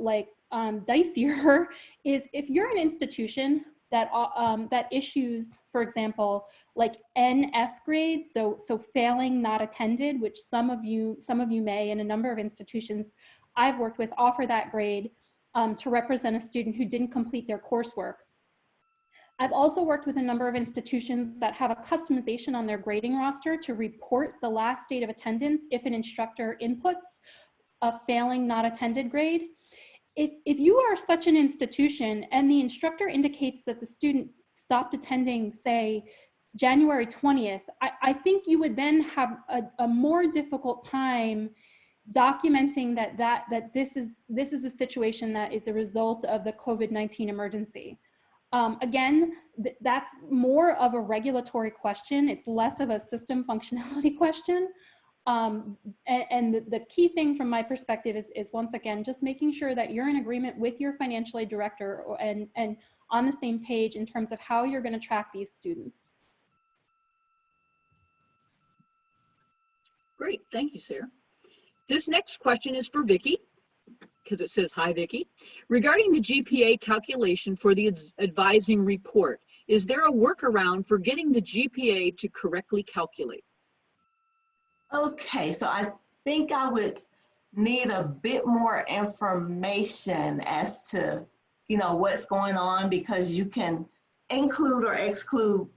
dicier is if you're an institution that issues, for example, like NF grades, so failing not attended, which some of you may, and a number of institutions I've worked with offer that grade to represent a student who didn't complete their coursework. I've also worked with a number of institutions that have a customization on their grading roster to report the last date of attendance if an instructor inputs a failing not attended grade. If you are such an institution and the instructor indicates that the student stopped attending, say, January 20th, I think you would then have a more difficult time documenting that this is a situation that is a result of the COVID-19 emergency. Again, that's more of a regulatory question. It's less of a system functionality question. And the key thing from my perspective is once again, just making sure that you're in agreement with your financial aid director and on the same page in terms of how you're going to track these students. Great, thank you, Sarah. This next question is for Vicki, because it says, hi, Vicki. Regarding the GPA calculation for the advising report, is there a workaround for getting the GPA to correctly calculate? Okay, so I think I would need a bit more information as to, what's going on, because you can include or exclude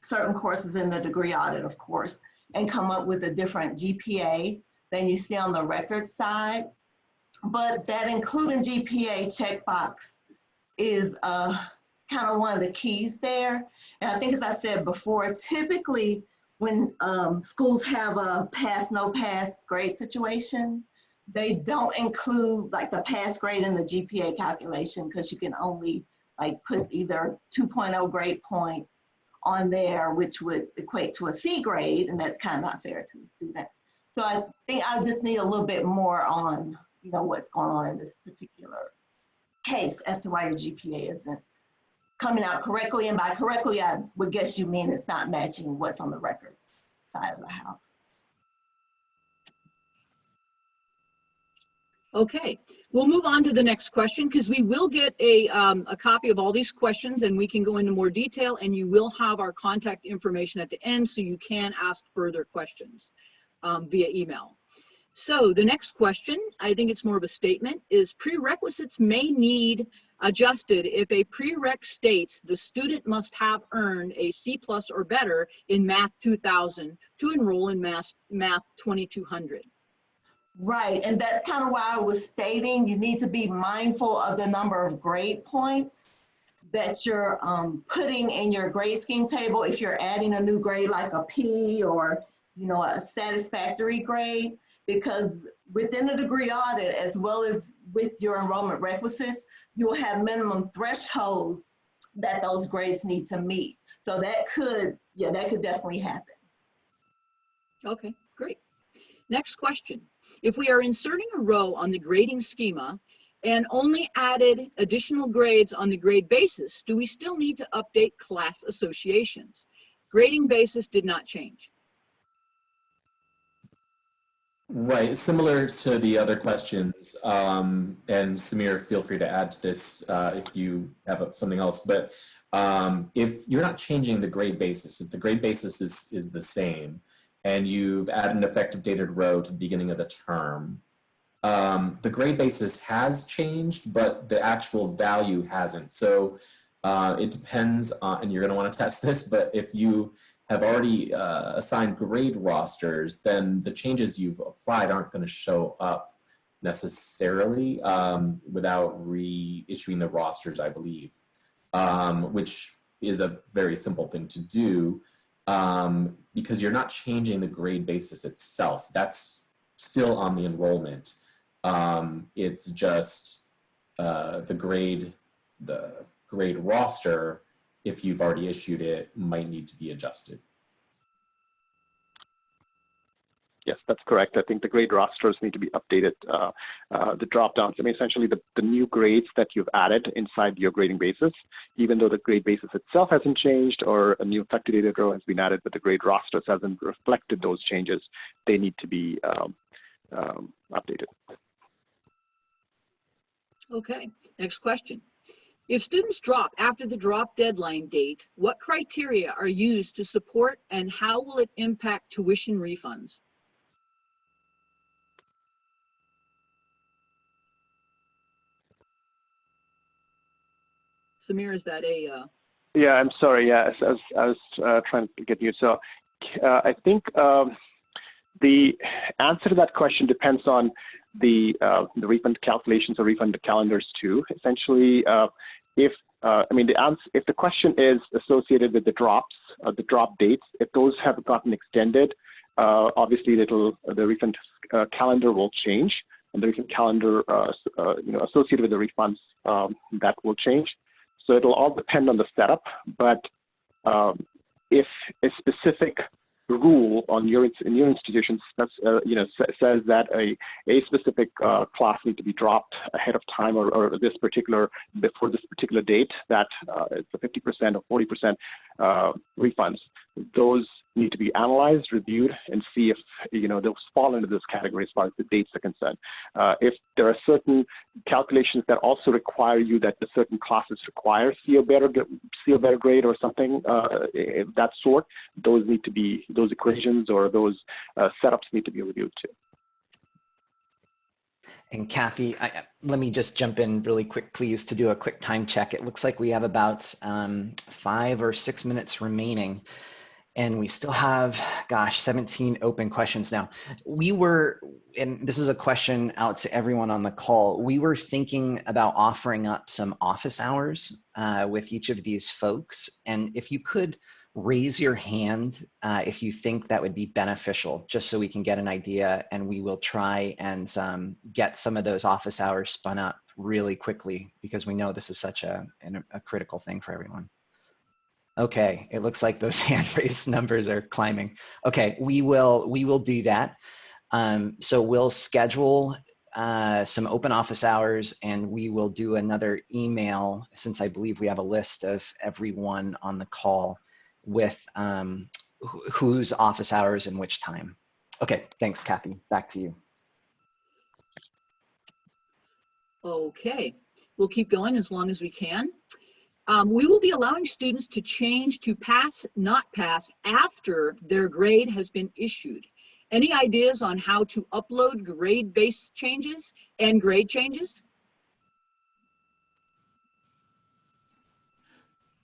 certain courses in the degree audit, of course, and come up with a different GPA than you see on the record side. But that including GPA checkbox is kind of one of the keys there. And I think, as I said before, typically when schools have a pass, no pass grade situation, they don't include like the pass grade in the GPA calculation, because you can only put either 2.0 grade points on there, which would equate to a C grade, and that's kind of not fair to the student. So I think I just need a little bit more on what's going on in this particular case as to why your GPA isn't coming out correctly. And by correctly, I would guess you mean it's not matching what's on the records side of the house. Okay, we'll move on to the next question because we will get a copy of all these questions and we can go into more detail, and you will have our contact information at the end so you can ask further questions via email. So the next question, I think it's more of a statement, is prerequisites may need adjusted if a prereq states the student must have earned a C+ or better in Math 2000 to enroll in Math 2200. Right, and that's kind of why I was stating you need to be mindful of the number of grade points that you're putting in your grade scheme table. If you're adding a new grade like a P or a satisfactory grade, because within the degree audit, as well as with your enrollment requisites, you'll have minimum thresholds that those grades need to meet. So that could definitely happen. Okay, great. Next question. If we are inserting a row on the grading schema and only added additional grades on the grade basis, do we still need to update class associations? Grading basis did not change. Right, similar to the other questions, and Samir, feel free to add to this if you have something else, but if you're not changing the grade basis, if the grade basis is the same, and you've added an effective dated row to the beginning of the term, the grade basis has changed, but the actual value hasn't. So it depends on, and you're gonna wanna test this, but if you have already assigned grade rosters, then the changes you've applied aren't gonna show up necessarily without reissuing the rosters, I believe, which is a very simple thing to do. Because you're not changing the grade basis itself. That's still on the enrollment. It's just the grade roster, if you've already issued it, might need to be adjusted. Yes, that's correct. I think the grade rosters need to be updated. The drop downs, I mean, essentially the new grades that you've added inside your grading basis, even though the grade basis itself hasn't changed or a new effective data row has been added, but the grade rosters hasn't reflected those changes, they need to be updated. Okay, next question. If students drop after the drop deadline date, what criteria are used to support and how will it impact tuition refunds? Samir, is that a... Yeah, I'm sorry. Yeah, I was trying to get you. So I think the answer to that question depends on the refund calculations or refund calendars too. Essentially, if the question is associated with the drops, the drop dates, if those have gotten extended, obviously the refund calendar will change, and the refund calendar associated with the refunds that will change. So it'll all depend on the setup, but if a specific rule in your institution says that a specific class need to be dropped ahead of time or before this particular date, that it's a 50% or 40% refunds, those need to be analyzed, reviewed, and see if those fall into this category as far as the dates are concerned. If there are certain calculations that also require you that the certain classes require see a better grade or something that sort, those equations or those setups need to be reviewed too. And Kathy, let me just jump in really quick, please, to do a quick time check. It looks like we have about 5 or 6 minutes remaining. And we still have, 17 open questions now. And this is a question out to everyone on the call. We were thinking about offering up some office hours with each of these folks. And if you could raise your hand if you think that would be beneficial, just so we can get an idea, and we will try and get some of those office hours spun up really quickly, because we know this is such a critical thing for everyone. Okay, it looks like those hand raise numbers are climbing. Okay, we will do that. So we'll schedule some open office hours, and we will do another email, since I believe we have a list of everyone on the call with whose office hours and which time. Okay, thanks, Kathy. Back to you. Okay, we'll keep going as long as we can. We will be allowing students to change to pass, not pass after their grade has been issued. Any ideas on how to upload grade-based changes and grade changes?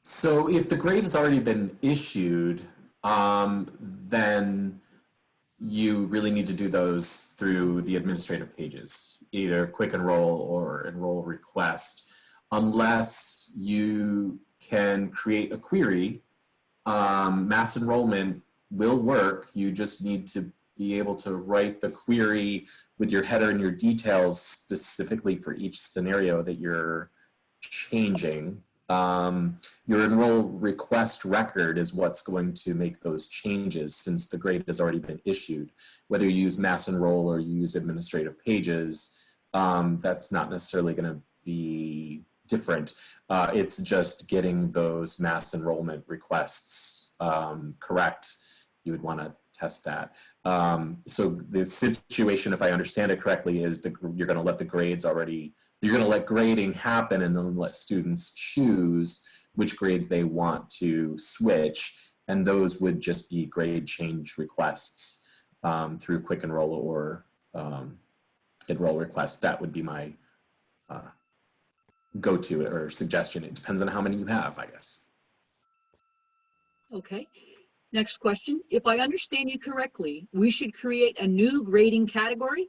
So if the grade has already been issued, then you really need to do those through the administrative pages, either quick enroll or enroll request, unless you can create a query. Mass enrollment will work. You just need to be able to write the query with your header and your details specifically for each scenario that you're changing. Your enroll request record is what's going to make those changes, since the grade has already been issued. Whether you use mass enroll or you use administrative pages, that's not necessarily going to be different. It's just getting those mass enrollment requests correct. You would want to test that. So the situation, if I understand it correctly, is you're going to let the grades already, you're going to let grading happen and then let students choose which grades they want to switch. And those would just be grade change requests through quick enroll or enroll request. That would be my go-to or suggestion. It depends on how many you have, I guess. Okay. Next question. If I understand you correctly, we should create a new grading category?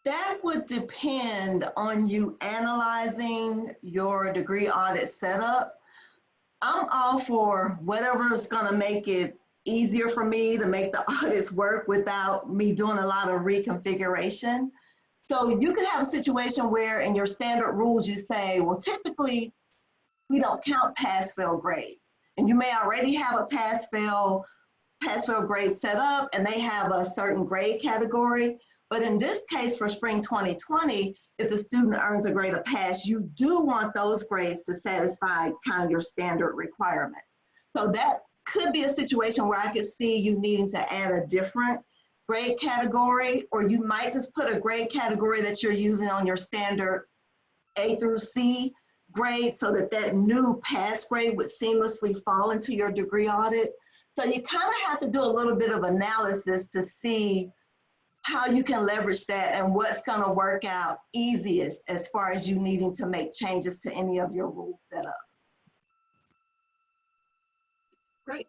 That would depend on you analyzing your degree audit setup. I'm all for whatever is going to make it easier for me to make the audits work without me doing a lot of reconfiguration. So you could have a situation where in your standard rules you say, well, typically we don't count pass-fail grades. And you may already have a pass-fail grade set up and they have a certain grade category. But in this case for spring 2020, if the student earns a grade of pass, you do want those grades to satisfy kind of your standard requirements. So that could be a situation where I could see you needing to add a different grade category, or you might just put a grade category that you're using on your standard A through C grade so that that new pass grade would seamlessly fall into your degree audit. So you kind of have to do a little bit of analysis to see how you can leverage that and what's going to work out easiest as far as you needing to make changes to any of your rules set up. Great.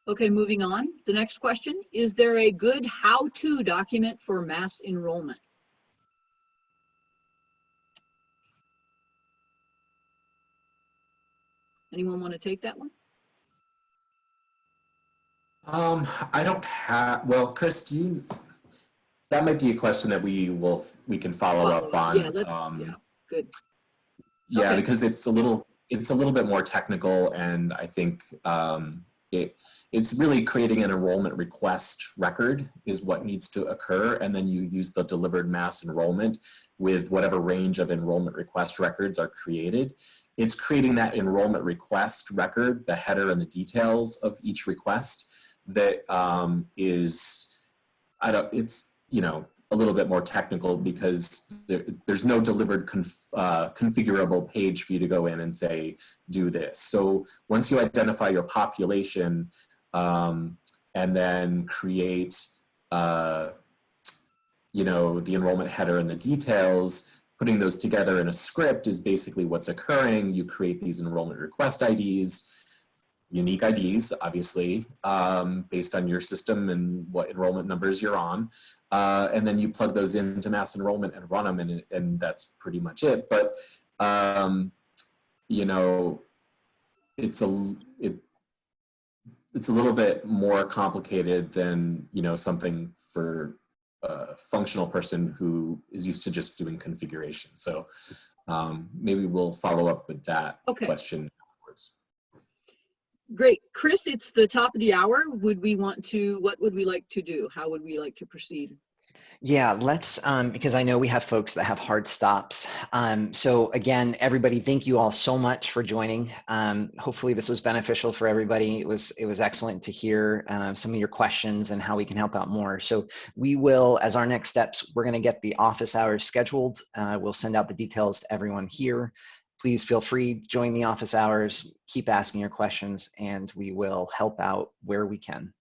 Okay, moving on. The next question, is there a good how-to document for mass enrollment? Anyone want to take that one? I don't have, well, Chris, do you, that might be a question that we can follow up on. Yeah, yeah, good. Yeah, Okay. because it's a little bit more technical, and I think it's really creating an enrollment request record is what needs to occur, and then you use the delivered mass enrollment with whatever range of enrollment request records are created. It's creating that enrollment request record, the header and the details of each request that is, it's, you know, a little bit more technical because there's no delivered configurable page for you to go in and say, do this. So once you identify your population and then create, you know, the enrollment header and the details, putting those together in a script is basically what's occurring. You create these enrollment request IDs, unique IDs, obviously, based on your system and what enrollment numbers you're on. And then you plug those into mass enrollment and run them, and that's pretty much it. But, you know, it's a little bit more complicated than, you know, something for a functional person who is used to just doing configuration. So maybe we'll follow up with that question afterwards. Great. Chris, it's the top of the hour. Would we want to, what would we like to do? How would we like to proceed? Yeah, let's, because I know we have folks that have hard stops. So again, everybody, thank you all so much for joining. Hopefully this was beneficial for everybody. It was excellent to hear some of your questions and how we can help out more. So we will, as our next steps, we're gonna get the office hours scheduled. We'll send out the details to everyone here. Please feel free, join the office hours, keep asking your questions, and we will help out where we can.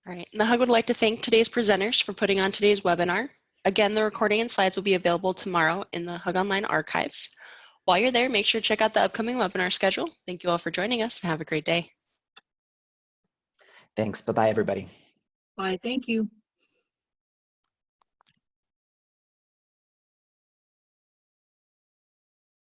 All right, and the HUG would like to thank today's presenters for putting on today's webinar. Again, the recording and slides will be available tomorrow in the HUG Online archives. While you're there, make sure to check out the upcoming webinar schedule. Thank you all for joining us and have a great day. Thanks, bye-bye everybody. Bye, thank you.